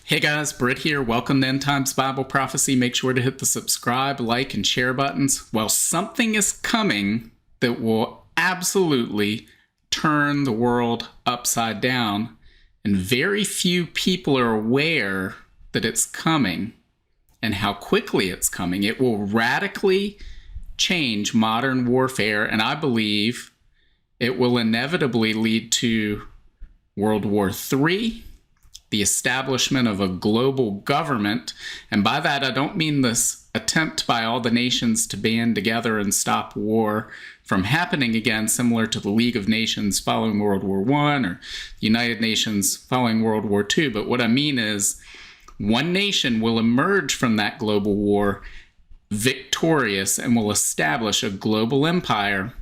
Hey guys, Britt here. Welcome to End Times Bible Prophecy. Make sure to hit the subscribe, like, and share buttons. Well, something is coming that will absolutely turn the world upside down, and very few people are aware that it's coming and how quickly it's coming. It will radically change modern warfare, and I believe it will inevitably lead to World War III, the establishment of a global government. And by that, I don't mean this attempt by all the nations to band together and stop war from happening again, similar to the League of Nations following World War I or the United Nations following World War II. But what I mean is one nation will emerge from that global war victorious and will establish a global empire.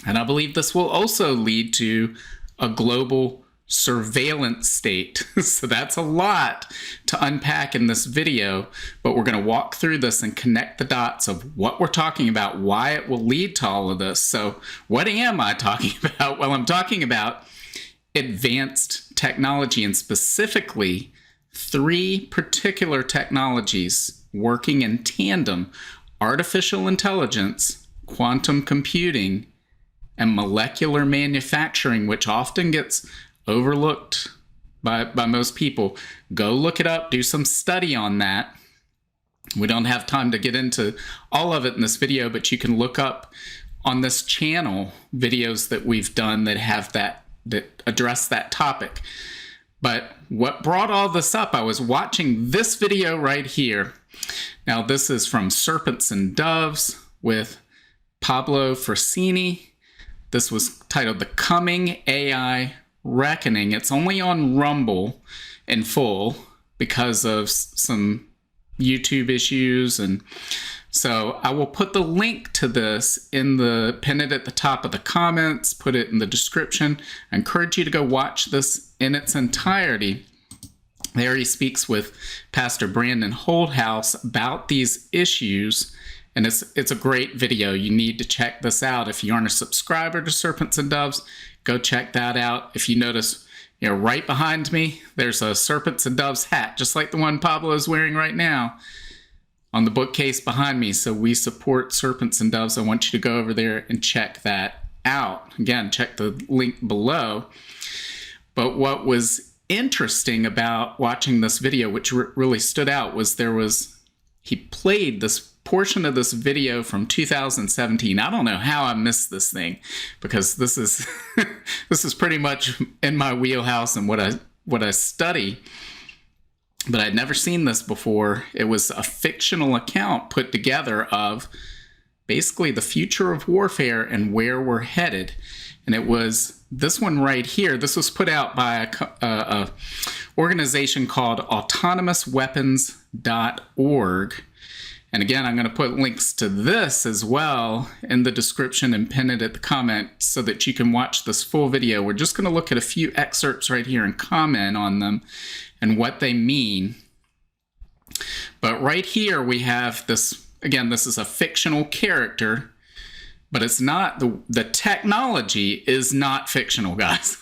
And I believe this will also lead to a global surveillance state. So that's a lot to unpack in this video, but we're going to walk through this and connect the dots of what we're talking about, why it will lead to all of this. So what am I talking about? Well, I'm talking about advanced technology, and specifically three particular technologies working in tandem: artificial intelligence, quantum computing, and molecular manufacturing, which often gets overlooked by most people. Go look it up, do some study on that. We don't have time to get into all of it in this video, but you can look up on this channel videos that we've done that have that address that topic. But what brought all this up, I was watching this video right here. Now this is from Serpents and Doves with Pablo Francini. This was titled The Coming AI Reckoning. It's only on Rumble in full because of some YouTube issues, and so I will put the link to this pin it at the top of the comments, put it in the description. I encourage you to go watch this in its entirety. There he speaks with Pastor Brandon Holdhouse about these issues, and it's a great video. You need to check this out. If you aren't a subscriber to Serpents and Doves, go check that out. If you notice, right behind me, there's a Serpents and Doves hat, just like the one Pablo is wearing right now on the bookcase behind me. So we support Serpents and Doves. I want you to go over there and check that out. Again, check the link below. But what was interesting about watching this video, which really stood out, was he played this portion of this video from 2017. I don't know how I missed this thing, because this is this is pretty much in my wheelhouse and what I study, but I'd never seen this before. It was a fictional account put together of basically the future of warfare and where we're headed. And it was this one right here. This was put out by a organization called autonomousweapons.org. And again, I'm going to put links to this as well in the description and pin it at the comment so that you can watch this full video. We're just going to look at a few excerpts right here and comment on them and what they mean. But right here we have this, again, this is a fictional character, but it's not, the technology is not fictional, guys.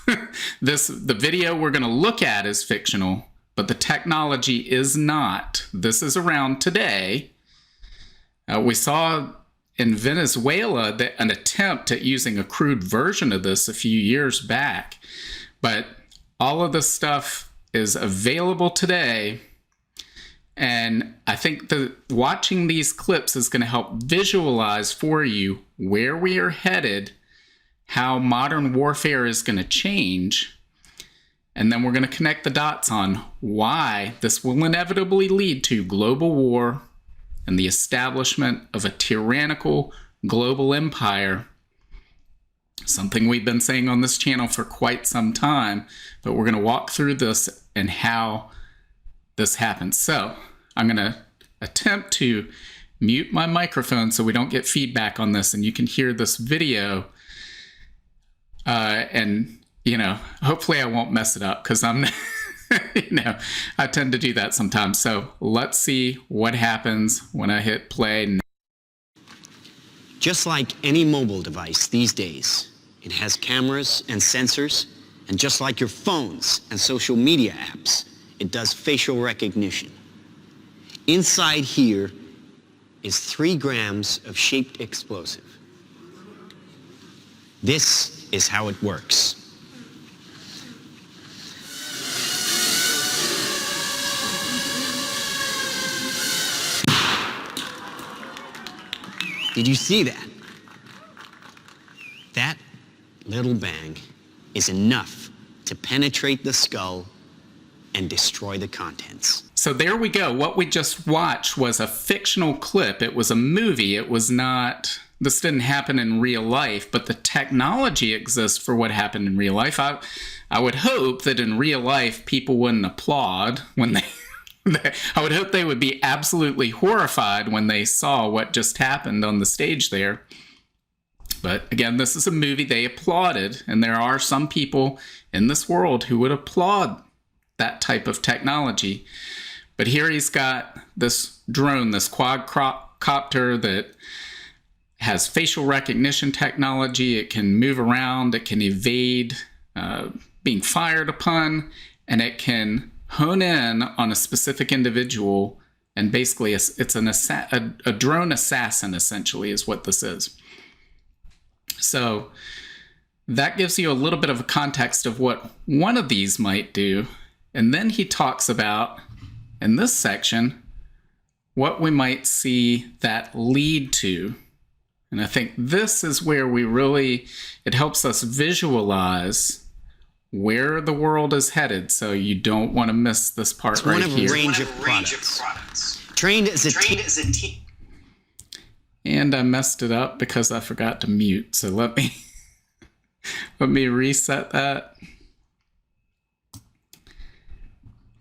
The video we're going to look at is fictional, but the technology is not. This is around today. We saw in Venezuela an attempt at using a crude version of this a few years back, but all of this stuff is available today. And I think that watching these clips is going to help visualize for you where we are headed, how modern warfare is going to change, and then we're going to connect the dots on why this will inevitably lead to global war and the establishment of a tyrannical global empire. Something we've been saying on this channel for quite some time, but we're going to walk through this and how this happens. So I'm going to attempt to mute my microphone so we don't get feedback on this and you can hear this video. And, hopefully I won't mess it up, because I'm I tend to do that sometimes. So let's see what happens when I hit play. Just like any mobile device these days, it has cameras and sensors, and just like your phones and social media apps, it does facial recognition. Inside here is 3 grams of shaped explosive. This is how it works. Did you see that? That little bang is enough to penetrate the skull and destroy the contents. So there we go. What we just watched was a fictional clip. It was a movie. It was not, this didn't happen in real life, but the technology exists for what happened in real life. I would hope that in real life, people wouldn't applaud when they, I would hope they would be absolutely horrified when they saw what just happened on the stage there. But again, this is a movie. They applauded, and there are some people in this world who would applaud that type of technology. But here he's got this drone, this quadcopter that has facial recognition technology. It can move around, it can evade being fired upon, and it can hone in on a specific individual. And basically, it's a drone assassin, essentially, is what this is. So that gives you a little bit of a context of what one of these might do. And then he talks about, in this section, what we might see that lead to. And I think this is where it helps us visualize where the world is headed. So you don't want to miss this part it's right one of here. A range of products. Trained as a team. And I messed it up because I forgot to mute. So let me reset that.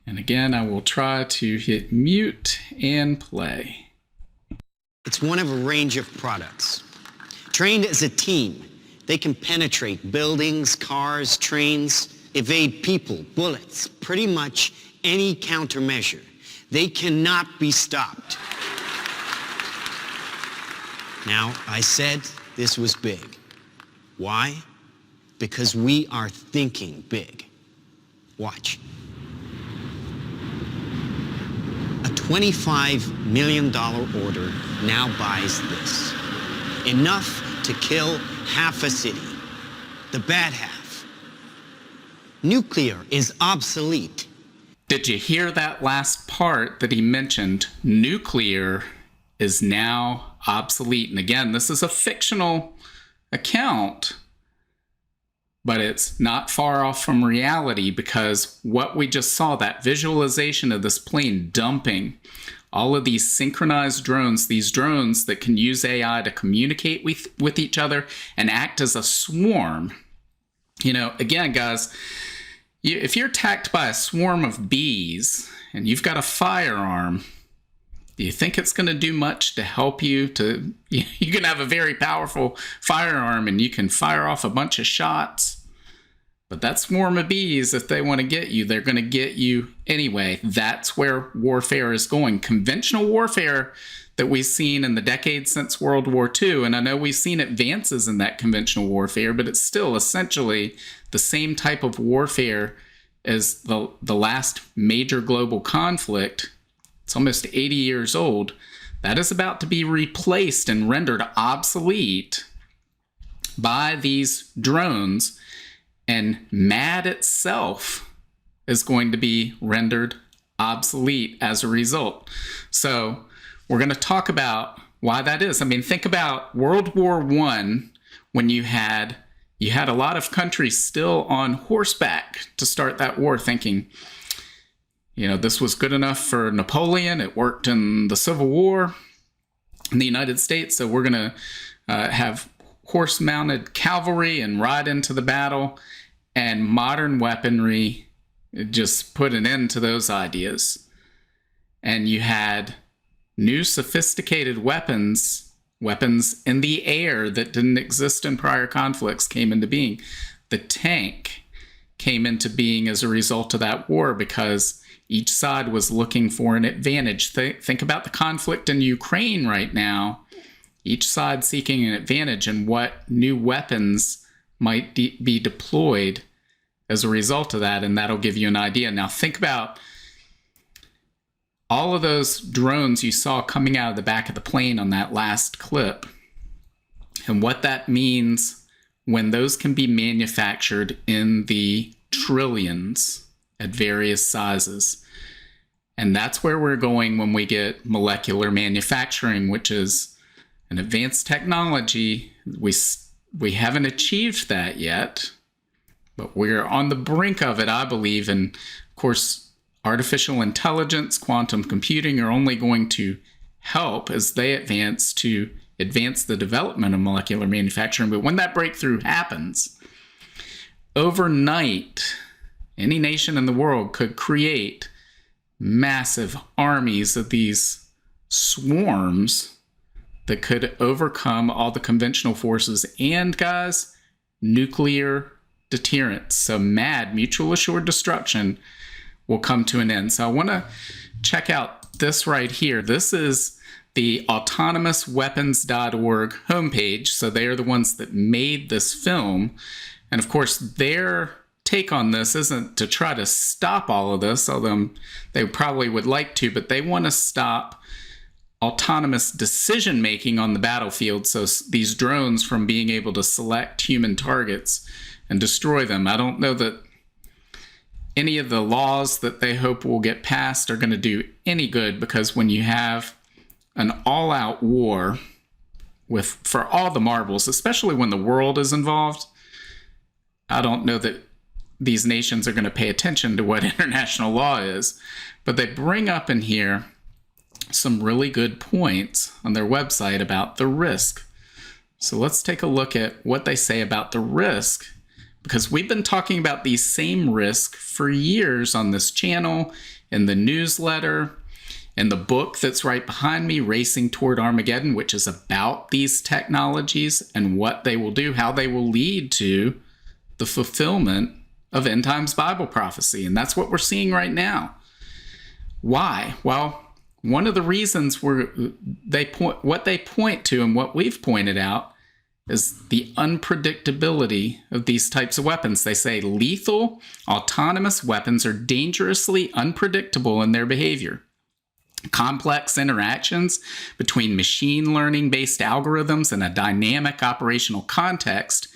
And again, I will try to hit mute and play. It's one of a range of products. Trained as a team, they can penetrate buildings, cars, trains, evade people, bullets, pretty much any countermeasure. They cannot be stopped. Now, I said this was big. Why? Because we are thinking big. Watch. A $25 million order now buys this. Enough to kill half a city. The bad half. Nuclear is obsolete. Did you hear that last part that he mentioned? Nuclear is now obsolete. And again, this is a fictional account, but it's not far off from reality, because what we just saw, that visualization of this plane dumping all of these synchronized drones, these drones that can use AI to communicate with each other and act as a swarm. You know, again, guys, if you're attacked by a swarm of bees and you've got a firearm, do you think it's going to do much to help you? You can have a very powerful firearm and you can fire off a bunch of shots. But that swarm of bees, if they want to get you, they're going to get you anyway. That's where warfare is going. Conventional warfare that we've seen in the decades since World War II, and I know we've seen advances in that conventional warfare, but it's still essentially the same type of warfare as the last major global conflict. It's almost 80 years old. That is about to be replaced and rendered obsolete by these drones. And MAD itself is going to be rendered obsolete as a result. So we're going to talk about why that is. I mean, think about World War I, when you had a lot of countries still on horseback to start that war, thinking, you know, this was good enough for Napoleon. It worked in the Civil War in the United States. So we're going to have horse-mounted cavalry and ride into the battle, and modern weaponry just put an end to those ideas. And you had new sophisticated weapons in the air that didn't exist in prior conflicts came into being. The tank came into being as a result of that war, because each side was looking for an advantage. Think about the conflict in Ukraine right now. Each side seeking an advantage, and what new weapons might be deployed as a result of that, and that'll give you an idea. Now think about all of those drones you saw coming out of the back of the plane on that last clip, and what that means when those can be manufactured in the trillions at various sizes. And that's where we're going when we get molecular manufacturing, which is an advanced technology. We haven't achieved that yet, but we're on the brink of it, I believe. And of course, artificial intelligence, quantum computing are only going to help as they advance to advance the development of molecular manufacturing. But when that breakthrough happens, overnight, any nation in the world could create massive armies of these swarms that could overcome all the conventional forces and, guys, nuclear deterrence. So mad mutual assured destruction will come to an end. So I want to check out this right here. This is the autonomousweapons.org homepage. So they are the ones that made this film. And of course, their take on this isn't to try to stop all of this, although they probably would like to, but they want to stop autonomous decision making on the battlefield. So these drones from being able to select human targets and destroy them. I don't know that any of the laws that they hope will get passed are going to do any good, because when you have an all-out war for all the marbles, especially when the world is involved, I don't know that these nations are going to pay attention to what international law is. But they bring up in here some really good points on their website about the risk. So let's take a look at what they say about the risk, because we've been talking about these same risks for years on this channel, in the newsletter, in the book that's right behind me, Racing Toward Armageddon, which is about these technologies and what they will do, how they will lead to the fulfillment of end times Bible prophecy. And that's what we're seeing right now. Why? Well, one of the reasons what they point to and what we've pointed out is the unpredictability of these types of weapons. They say lethal, autonomous weapons are dangerously unpredictable in their behavior. Complex interactions between machine learning-based algorithms and a dynamic operational context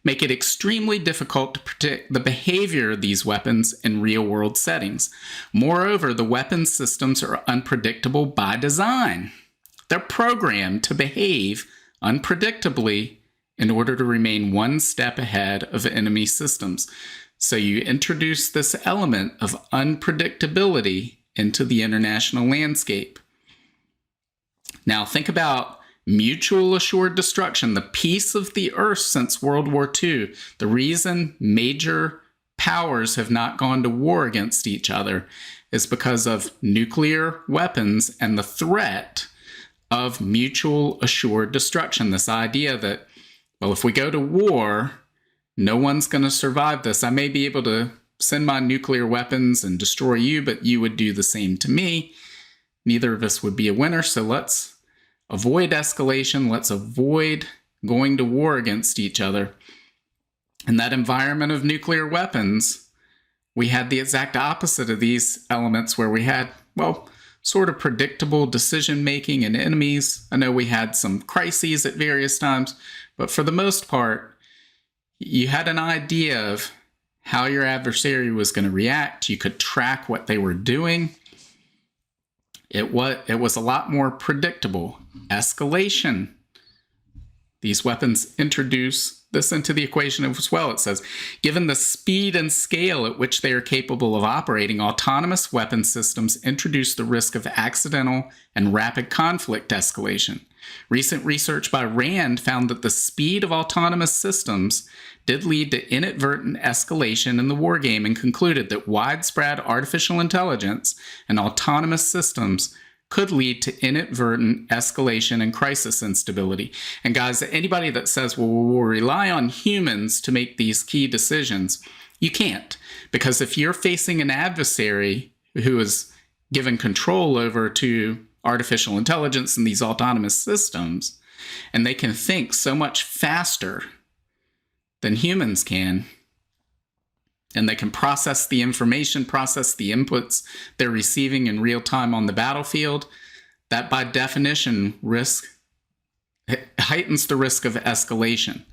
make it extremely difficult to predict the behavior of these weapons in real-world settings. Moreover, the weapon systems are unpredictable by design. They're programmed to behave unpredictably in order to remain one step ahead of enemy systems. So you introduce this element of unpredictability into the international landscape. Now think about mutual assured destruction, the peace of the earth since World War II. The reason major powers have not gone to war against each other is because of nuclear weapons and the threat of mutual assured destruction. This idea that, well, if we go to war, no one's going to survive this. I may be able to send my nuclear weapons and destroy you, but you would do the same to me. Neither of us would be a winner, so let's avoid escalation. Let's avoid going to war against each other. In that environment of nuclear weapons, we had the exact opposite of these elements, where we had, well, sort of predictable decision-making and enemies. I know we had some crises at various times, but for the most part, you had an idea of how your adversary was going to react. You could track what they were doing. It was a lot more predictable. Escalation. These weapons introduce this into the equation as well. It says, given the speed and scale at which they are capable of operating, autonomous weapon systems introduce the risk of accidental and rapid conflict escalation. Recent research by RAND found that the speed of autonomous systems did lead to inadvertent escalation in the war game, and concluded that widespread artificial intelligence and autonomous systems could lead to inadvertent escalation and crisis instability. And guys, anybody that says, well, we'll rely on humans to make these key decisions, you can't. Because if you're facing an adversary who is given control over to artificial intelligence and these autonomous systems, and they can think so much faster than humans can, and they can process the information, process the inputs they're receiving in real time on the battlefield, that by definition heightens the risk of escalation.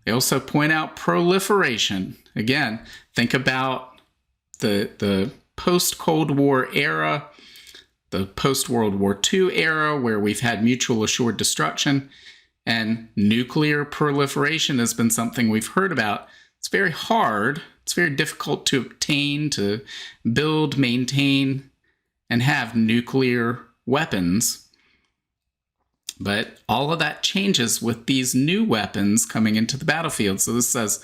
They also point out proliferation. Again, think about the post-Cold War era, the post-World War II era, where we've had mutual assured destruction, and nuclear proliferation has been something we've heard about. It's very hard. It's very difficult to obtain, to build, maintain, and have nuclear weapons. But all of that changes with these new weapons coming into the battlefield. So this says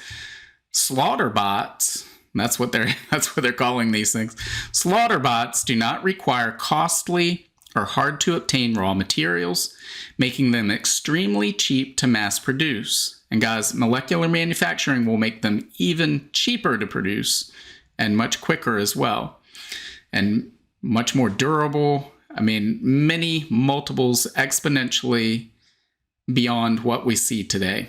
slaughter bots, that's what they're calling these things. Slaughter bots do not require costly or hard to obtain raw materials, making them extremely cheap to mass produce. And guys, molecular manufacturing will make them even cheaper to produce and much quicker as well, and much more durable. I mean, many multiples exponentially beyond what we see today.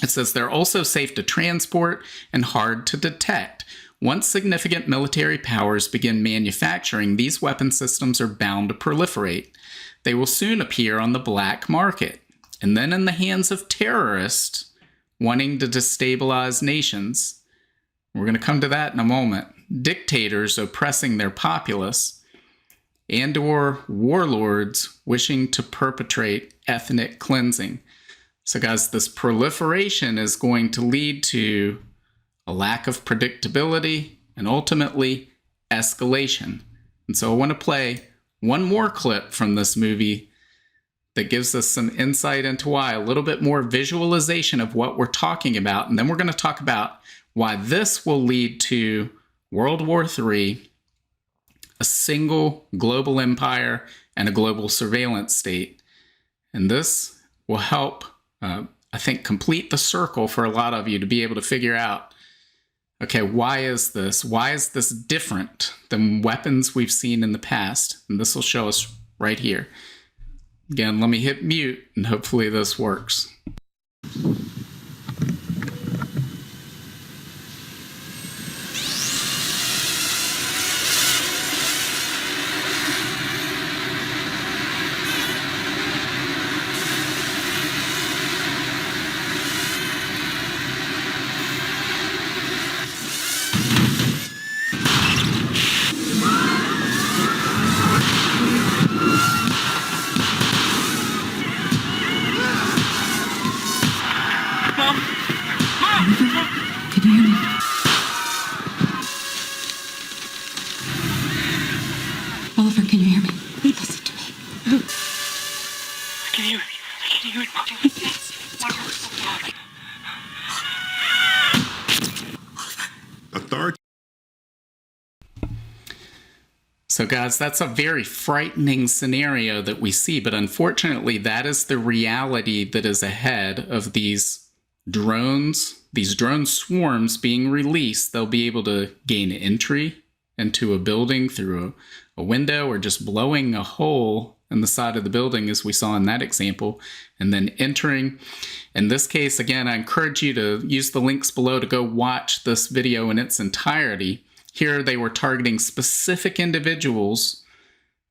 It says they're also safe to transport and hard to detect. Once significant military powers begin manufacturing, these weapon systems are bound to proliferate. They will soon appear on the black market, and then in the hands of terrorists wanting to destabilize nations. We're going to come to that in a moment. Dictators oppressing their populace, and/or warlords wishing to perpetrate ethnic cleansing. So guys, this proliferation is going to lead to a lack of predictability and ultimately escalation. And so I want to play one more clip from this movie that gives us some insight into why, a little bit more visualization of what we're talking about. And then we're going to talk about why this will lead to World War III, a single global empire, and a global surveillance state. And this will help, I think, complete the circle for a lot of you to be able to figure out, okay, why is this? Why is this different than weapons we've seen in the past? And this will show us right here. Again, let me hit mute, and hopefully this works. Can you hear me? Oliver, can you hear me? Listen to me. I can hear it. I can hear it. Authority. So guys, that's a very frightening scenario that we see, but unfortunately that is the reality that is ahead of these drones. These drone swarms being released, they'll be able to gain entry into a building through a window or just blowing a hole in the side of the building, as we saw in that example, and then entering. In this case, again, I encourage you to use the links below to go watch this video in its entirety. Here they were targeting specific individuals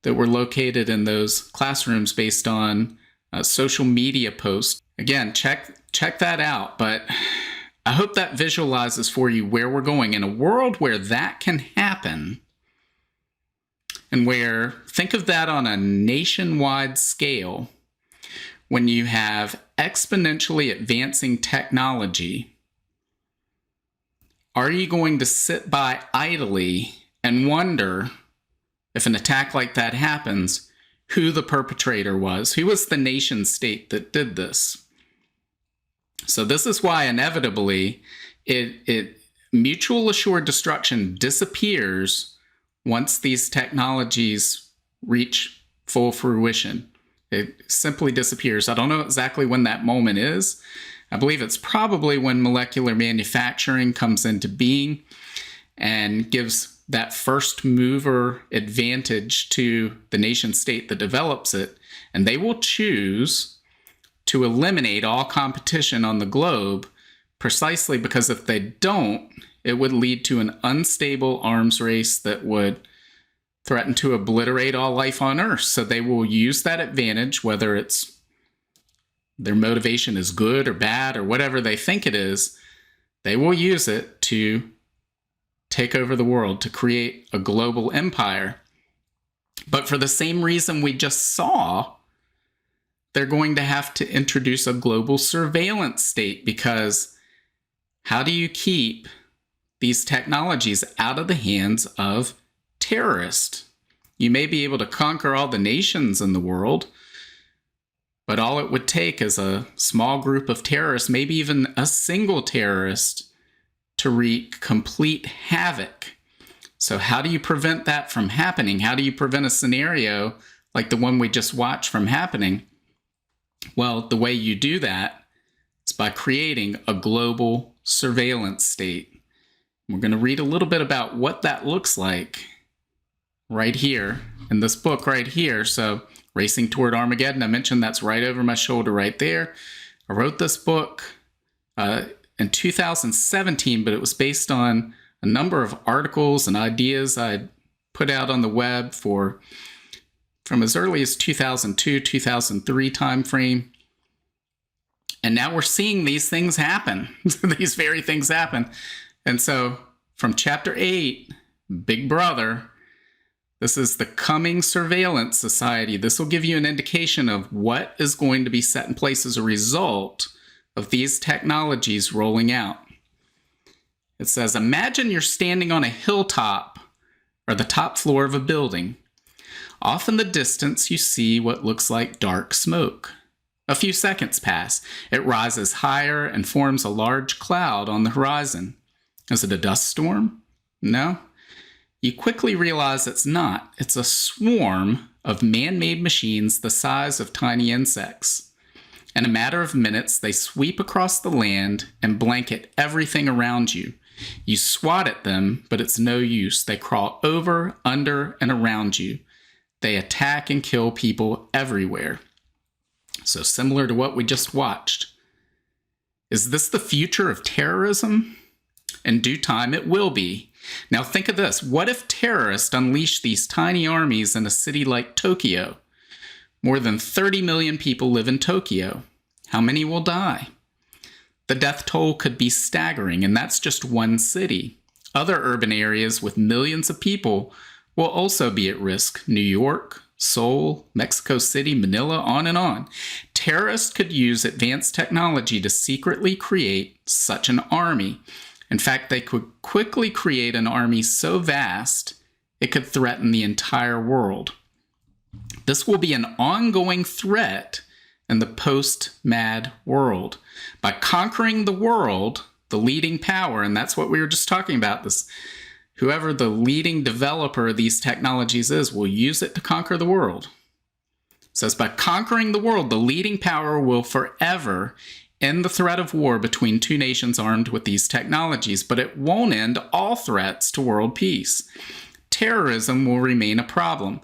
that were located in those classrooms based on social media posts. Again, check that out, but I hope that visualizes for you where we're going in a world where that can happen, and where, think of that on a nationwide scale, when you have exponentially advancing technology. Are you going to sit by idly and wonder, if an attack like that happens, who the perpetrator was? Who was the nation state that did this? So this is why inevitably mutual assured destruction disappears once these technologies reach full fruition. It simply disappears. I don't know exactly when that moment is. I believe it's probably when molecular manufacturing comes into being and gives that first mover advantage to the nation state that develops it, and they will choose to eliminate all competition on the globe, precisely because if they don't, it would lead to an unstable arms race that would threaten to obliterate all life on Earth. So they will use that advantage, whether it's their motivation is good or bad or whatever they think it is, they will use it to take over the world, to create a global empire. But for the same reason we just saw, they're going to have to introduce a global surveillance state, because how do you keep these technologies out of the hands of terrorists? You may be able to conquer all the nations in the world, but all it would take is a small group of terrorists, maybe even a single terrorist, to wreak complete havoc. So how do you prevent that from happening? How do you prevent a scenario like the one we just watched from happening? Well, the way you do that is by creating a global surveillance state. We're going to read a little bit about what that looks like right here in this book right here. So Racing Toward Armageddon, I mentioned that's right over my shoulder right there. I wrote this book in 2017, but it was based on a number of articles and ideas I put out on the web from as early as 2002, 2003 timeframe. And now we're seeing these things happen. These very things happen. And so from chapter 8, Big Brother, this is the coming surveillance society. This will give you an indication of what is going to be set in place as a result of these technologies rolling out. It says, imagine you're standing on a hilltop or the top floor of a building. Off in the distance, you see what looks like dark smoke. A few seconds pass. It rises higher and forms a large cloud on the horizon. Is it a dust storm? No. You quickly realize it's not. It's a swarm of man-made machines the size of tiny insects. In a matter of minutes, they sweep across the land and blanket everything around you. You swat at them, but it's no use. They crawl over, under, and around you. They attack and kill people everywhere. So similar to what we just watched. Is this the future of terrorism? In due time, it will be. Now think of this. What if terrorists unleash these tiny armies in a city like Tokyo? More than 30 million people live in Tokyo. How many will die? The death toll could be staggering, and that's just one city. Other urban areas with millions of people will also be at risk. New York, Seoul, Mexico City, Manila, on and on. Terrorists could use advanced technology to secretly create such an army. In fact, they could quickly create an army so vast it could threaten the entire world. This will be an ongoing threat in the post-Mad world. By conquering the world, the leading power, and that's what we were just talking about, this whoever the leading developer of these technologies is, will use it to conquer the world. It says, by conquering the world, the leading power will forever end the threat of war between two nations armed with these technologies, but it won't end all threats to world peace. Terrorism will remain a problem.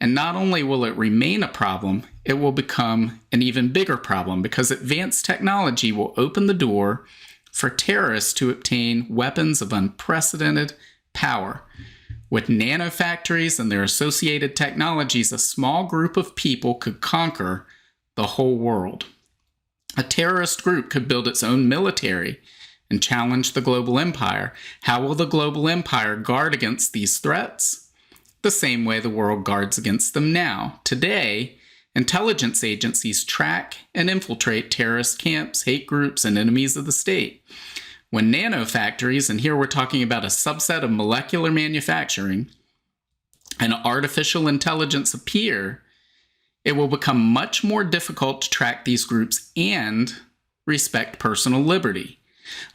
And not only will it remain a problem, it will become an even bigger problem, because advanced technology will open the door for terrorists to obtain weapons of unprecedented power. With nanofactories and their associated technologies, a small group of people could conquer the whole world. A terrorist group could build its own military and challenge the global empire. How will the global empire guard against these threats? The same way the world guards against them now. Today, intelligence agencies track and infiltrate terrorist camps, hate groups, and enemies of the state. When nanofactories, and here we're talking about a subset of molecular manufacturing, and artificial intelligence appear, it will become much more difficult to track these groups and respect personal liberty.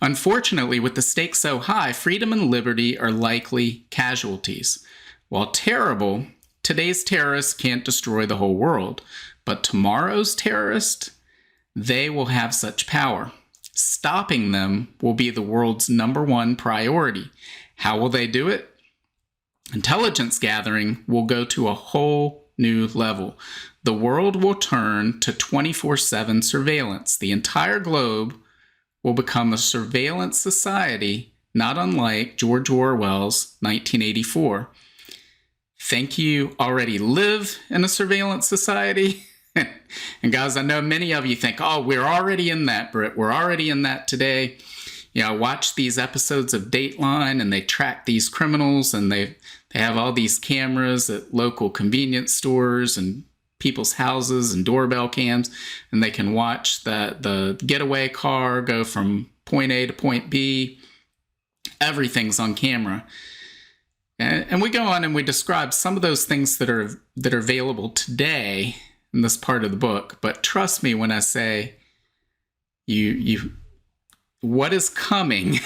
Unfortunately, with the stakes so high, freedom and liberty are likely casualties. While terrible, today's terrorists can't destroy the whole world, but tomorrow's terrorists, they will have such power. Stopping them will be the world's #1 priority. How will they do it? Intelligence gathering will go to a whole new level. The world will turn to 24/7 surveillance. The entire globe will become a surveillance society not unlike George Orwell's 1984. Think you already live in a surveillance society? And guys, I know many of you think, oh, we're already in that, Britt. We're already in that today. I watch these episodes of Dateline, and they track these criminals, and they have all these cameras at local convenience stores and people's houses and doorbell cams, and they can watch the getaway car go from point A to point B. Everything's on camera. And we go on and we describe some of those things that are available today in this part of the book. But trust me when I say what is coming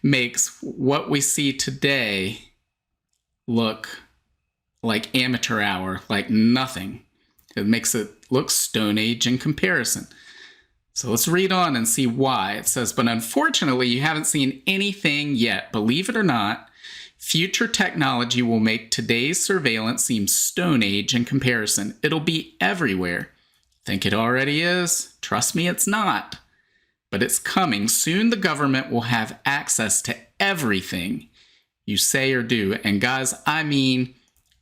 makes what we see today look like amateur hour, like nothing. It makes it look Stone Age in comparison. So let's read on and see why. It says, but unfortunately, you haven't seen anything yet. Believe it or not, future technology will make today's surveillance seem Stone Age in comparison. It'll be everywhere. Think it already is? Trust me, it's not. But it's coming. Soon the government will have access to everything you say or do. And guys, I mean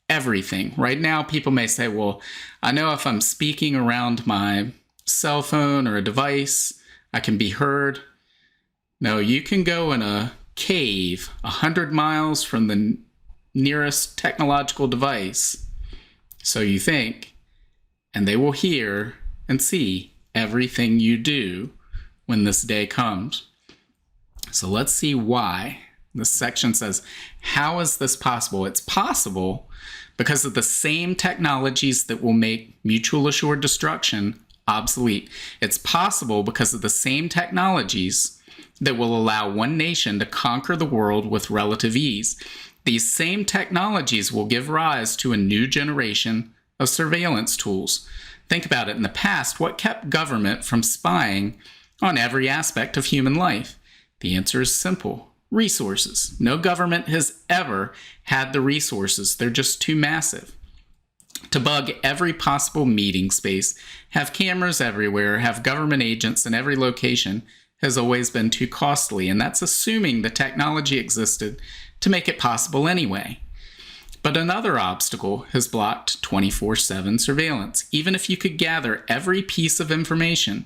everything. Right now, people may say, well, I know if I'm speaking around my cell phone or a device, I can be heard. No, you can go in a cave 100 miles from the nearest technological device, so you think, and they will hear and see everything you do when this day comes. So let's see why. This section says, how is this possible? It's possible because of the same technologies that will make mutual assured destruction obsolete. It's possible because of the same technologies that will allow one nation to conquer the world with relative ease. These same technologies will give rise to a new generation of surveillance tools. Think about it. In the past, what kept government from spying on every aspect of human life? The answer is simple. Resources. No government has ever had the resources. They're just too massive to bug every possible meeting space, have cameras everywhere, have government agents in every location has always been too costly, and that's assuming the technology existed to make it possible anyway. But another obstacle has blocked 24/7 surveillance. Even if you could gather every piece of information,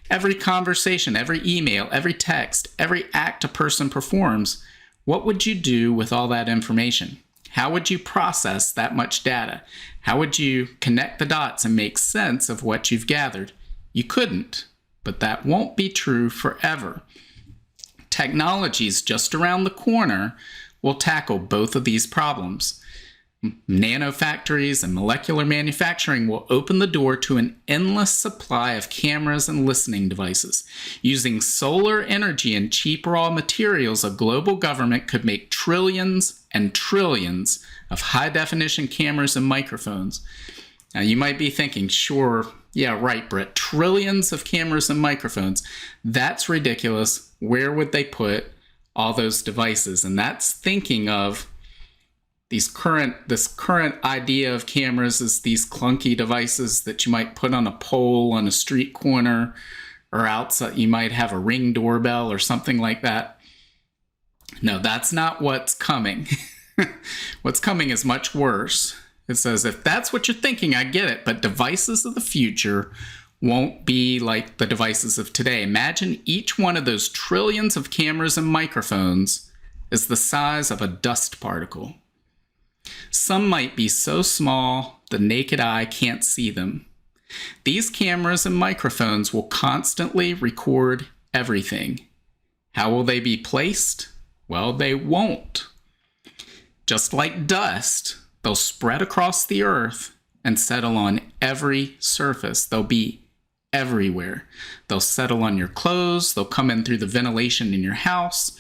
every conversation, every email, every text, every act a person performs, what would you do with all that information? How would you process that much data? How would you connect the dots and make sense of what you've gathered? You couldn't, but that won't be true forever. Technologies just around the corner will tackle both of these problems. Nanofactories and molecular manufacturing will open the door to an endless supply of cameras and listening devices. Using solar energy and cheap raw materials, a global government could make trillions and trillions of high-definition cameras and microphones. Now, you might be thinking, sure, yeah, right, Britt, trillions of cameras and microphones. That's ridiculous. Where would they put all those devices? And that's thinking of this current idea of cameras is these clunky devices that you might put on a pole on a street corner, or outside you might have a Ring doorbell or something like that. No, that's not what's coming. What's coming is much worse. It says, if that's what you're thinking, I get it, but devices of the future won't be like the devices of today. Imagine each one of those trillions of cameras and microphones is the size of a dust particle. Some might be so small the naked eye can't see them. These cameras and microphones will constantly record everything. How will they be placed? Well, they won't. Just like dust, they'll spread across the earth and settle on every surface. They'll be everywhere. They'll settle on your clothes. They'll come in through the ventilation in your house.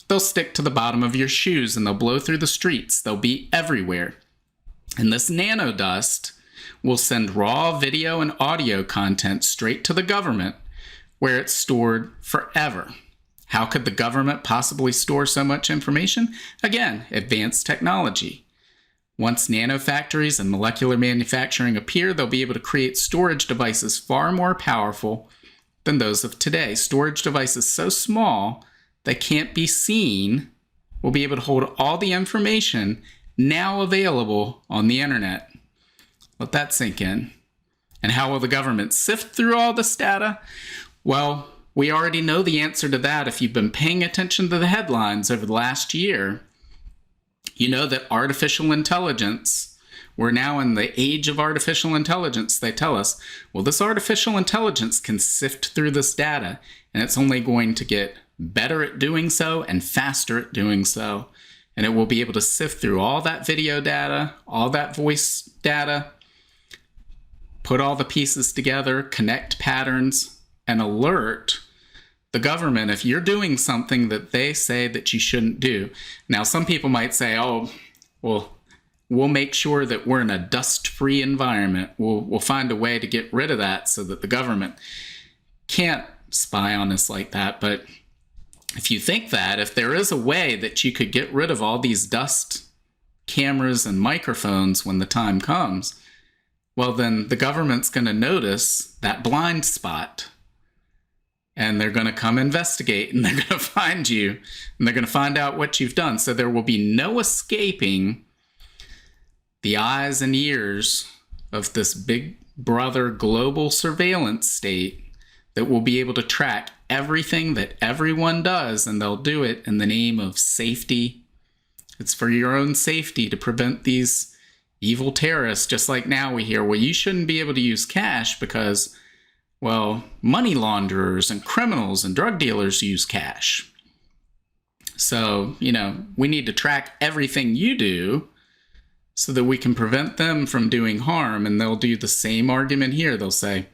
They'll stick to the bottom of your shoes, and they'll blow through the streets. They'll be everywhere. And this nanodust will send raw video and audio content straight to the government, where it's stored forever. How could the government possibly store so much information? Again, advanced technology. Once nanofactories and molecular manufacturing appear, they'll be able to create storage devices far more powerful than those of today. Storage devices so small that can't be seen will be able to hold all the information now available on the internet. Let that sink in. And how will the government sift through all this data? Well, we already know the answer to that if you've been paying attention to the headlines over the last year. You know that artificial intelligence, we're now in the age of artificial intelligence. They tell us, well, this artificial intelligence can sift through this data, and it's only going to get better at doing so and faster at doing so. And it will be able to sift through all that video data, all that voice data, put all the pieces together, connect patterns, and alert the government if you're doing something that they say that you shouldn't do. Now, some people might say, oh, well, we'll make sure that we're in a dust-free environment. We'll find a way to get rid of that so that the government can't spy on us like that. But if you think that, if there is a way that you could get rid of all these dust cameras and microphones when the time comes, well, then the government's going to notice that blind spot. And they're going to come investigate, and they're going to find you, and they're going to find out what you've done. So there will be no escaping the eyes and ears of this big brother global surveillance state that will be able to track everything that everyone does, and they'll do it in the name of safety. It's for your own safety to prevent these evil terrorists. Just like now we hear, well, you shouldn't be able to use cash because, well, money launderers and criminals and drug dealers use cash. So, we need to track everything you do so that we can prevent them from doing harm. And they'll do the same argument here. They'll say,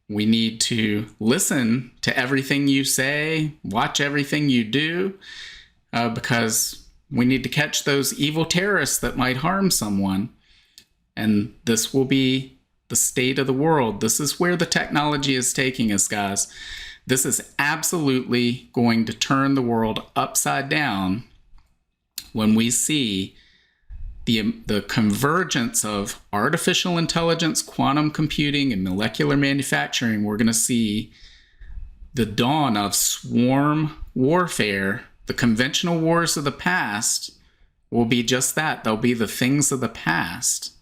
we need to listen to everything you say, watch everything you do, because we need to catch those evil terrorists that might harm someone. And this will be the state of the world. This is where the technology is taking us, guys. This is absolutely going to turn the world upside down when we see the convergence of artificial intelligence, quantum computing, and molecular manufacturing. We're going to see the dawn of swarm warfare. The conventional wars of the past will be just that. They'll be the things of the past.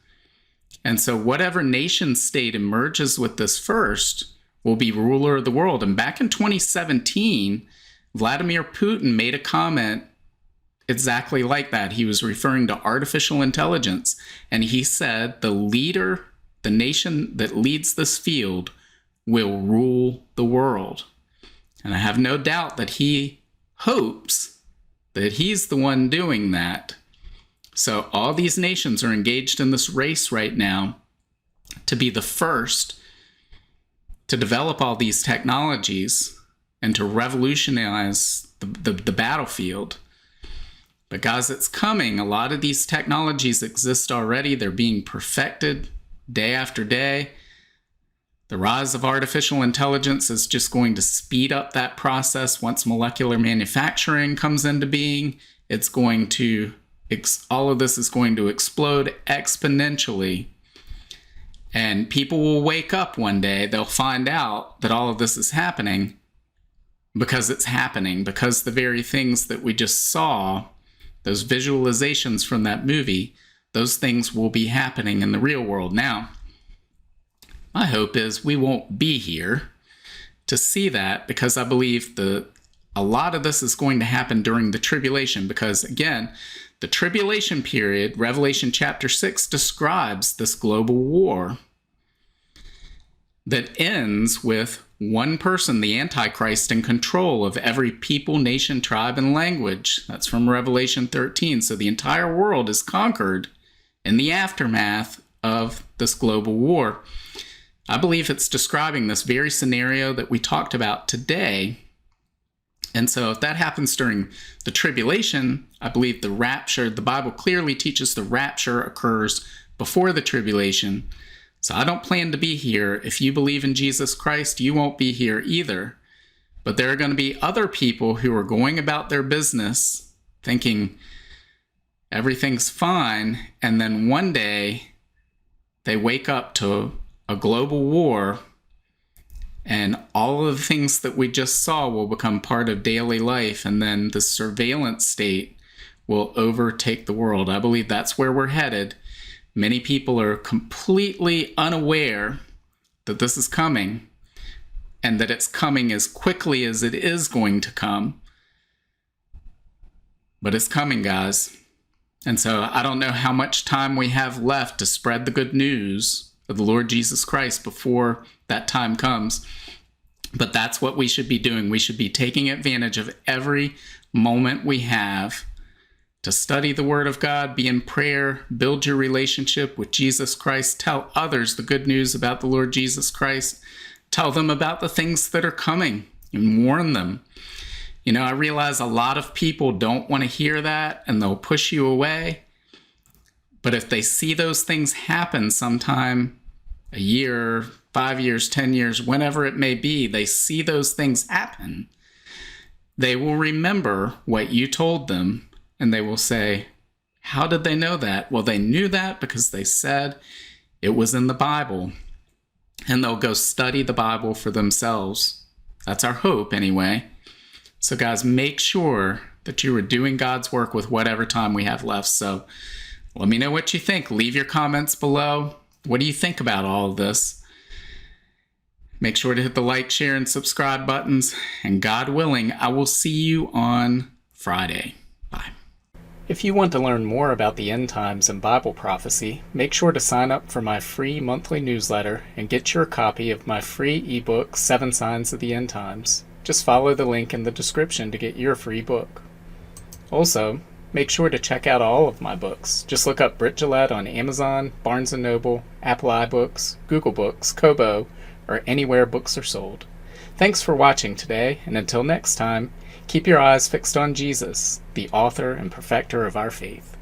And so whatever nation state emerges with this first will be ruler of the world. And back in 2017, Vladimir Putin made a comment exactly like that. He was referring to artificial intelligence. And he said the nation that leads this field will rule the world. And I have no doubt that he hopes that he's the one doing that. So all these nations are engaged in this race right now to be the first to develop all these technologies and to revolutionize the battlefield. But guys, it's coming. A lot of these technologies exist already. They're being perfected day after day. The rise of artificial intelligence is just going to speed up that process. Once molecular manufacturing comes into being, it's going to all of this is going to explode exponentially. And people will wake up one day. They'll find out that all of this is happening because it's happening, because the very things that we just saw, those visualizations from that movie, those things will be happening in the real world. Now, my hope is we won't be here to see that, because I believe a lot of this is going to happen during the tribulation, because again, the tribulation period, Revelation chapter 6, describes this global war that ends with one person, the Antichrist, in control of every people, nation, tribe, and language. That's from Revelation 13. So the entire world is conquered in the aftermath of this global war. I believe it's describing this very scenario that we talked about today. And so if that happens during the tribulation, I believe the rapture, the Bible clearly teaches the rapture occurs before the tribulation. So I don't plan to be here. If you believe in Jesus Christ, you won't be here either. But there are going to be other people who are going about their business thinking everything's fine, and then one day they wake up to a global war, And all of the things that we just saw will become part of daily life, and then the surveillance state will overtake the world. I believe that's where we're headed. Many people are completely unaware that this is coming, and that it's coming as quickly as it is going to come. But it's coming, guys. And so I don't know how much time we have left to spread the good news of the Lord Jesus Christ before that time comes. But that's what we should be doing. We should be taking advantage of every moment we have to study the Word of God, be in prayer, build your relationship with Jesus Christ, tell others the good news about the Lord Jesus Christ, tell them about the things that are coming, and warn them. You know, I realize a lot of people don't want to hear that, and they'll push you away. But if they see those things happen sometime, a year, 5 years, 10 years, whenever it may be, they see those things happen, they will remember what you told them, and they will say, how did they know that? Well, they knew that because they said it was in the Bible. And they'll go study the Bible for themselves. That's our hope, anyway. So guys, make sure that you are doing God's work with whatever time we have left. So let me know what you think. Leave your comments below. What do you think about all of this? Make sure to hit the like, share, and subscribe buttons. And God willing, I will see you on Friday. Bye. If you want to learn more about the end times and Bible prophecy, make sure to sign up for my free monthly newsletter and get your copy of my free ebook, 7 Signs of the End Times. Just follow the link in the description to get your free book. Also, make sure to check out all of my books. Just look up Britt on Amazon, Barnes & Noble, Apple iBooks, Google Books, Kobo, or anywhere books are sold. Thanks for watching today, and until next time, keep your eyes fixed on Jesus, the author and perfecter of our faith.